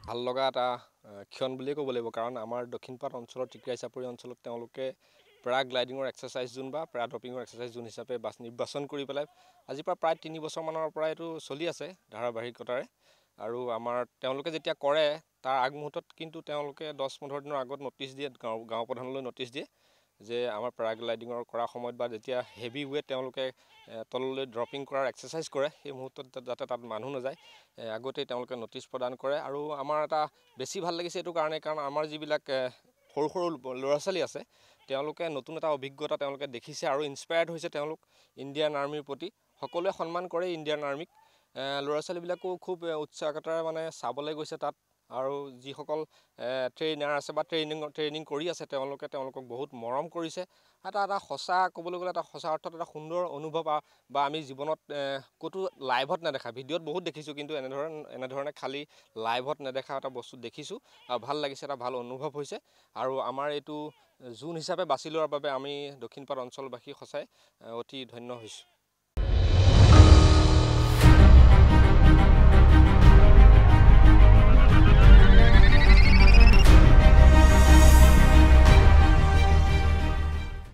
ভাল লগা এটা ক্ষণ বুলিয়ে ক'ব লাগিব কাৰণ আমাৰ দক্ষিণপাট অঞ্চলৰ টিকৰাই চাপৰি অঞ্চলত তেওঁলোকে পেৰাগ্লাইডিঙৰ এক্সাৰচাইজ জোন বা পেৰাড্ৰপিঙৰ এক্সাৰচাইজ জোন হিচাপে নিৰ্বাচন কৰি পেলাই আজিৰ পৰা প্ৰায় 3 বছৰমানৰ পৰা এইটো চলি আছে ধাৰাবাহিকতাৰে আৰু আমাৰ তেওঁলোকে যেতিয়া কৰে তাৰ আগমুহূৰ্তত কিন্তু তেওঁলোকে 10-15 দিনৰ আগত নটিচ দিয়ে গাঁও প্ৰধানলৈ নটিচ দিয়ে যে আমাৰ পেৰাগ্লাইডিঙৰ কৰা সময়ত বা যেতিয়া হেভি ৱেট তেওঁলোকে তললৈ ড্ৰপিং কৰাৰ এক্সাৰচাইজ কৰে সেই মুহূৰ্তত যাতে তাত মানুহ নাযায় আগতেই তেওঁলোকে নটিচ প্ৰদান কৰে আৰু আমাৰ এটা বেছি ভাল লাগিছে এইটো কাৰণে কাৰণ আমাৰ যিবিলাক সৰু সৰু ল'ৰা ছোৱালী আছে তেওঁলোকে নতুন এটা অভিজ্ঞতা তেওঁলোকে দেখিছে আৰু ইনস্পায়াৰ্ড হৈছে তেওঁলোক ইণ্ডিয়ান আৰ্মিৰ প্ৰতি সকলোৱে সন্মান কৰে ইণ্ডিয়ান আৰ্মিক ল'ৰা ছোৱালীবিলাকো খুব উৎসাহতাৰে মানে চাবলৈ গৈছে তাত আৰু যিসকল ট্ৰেইনাৰ আছে বা ট্ৰেইনিং কৰি আছে তেওঁলোকক বহুত মৰম কৰিছে এটা সঁচা ক'বলৈ গ'লে এটা সঁচা অৰ্থত এটা সুন্দৰ অনুভৱ বা আমি জীৱনত ক'তো লাইভত নেদেখা ভিডিঅ'ত বহুত দেখিছোঁ কিন্তু এনেধৰণে খালি লাইভত নেদেখা এটা বস্তু দেখিছোঁ আৰু ভাল লাগিছে এটা ভাল অনুভৱ হৈছে আৰু আমাৰ এইটো জোন হিচাপে বাছি লোৱাৰ বাবে আমি দক্ষিণপাট অঞ্চলবাসী সঁচাই অতি ধন্য হৈছোঁ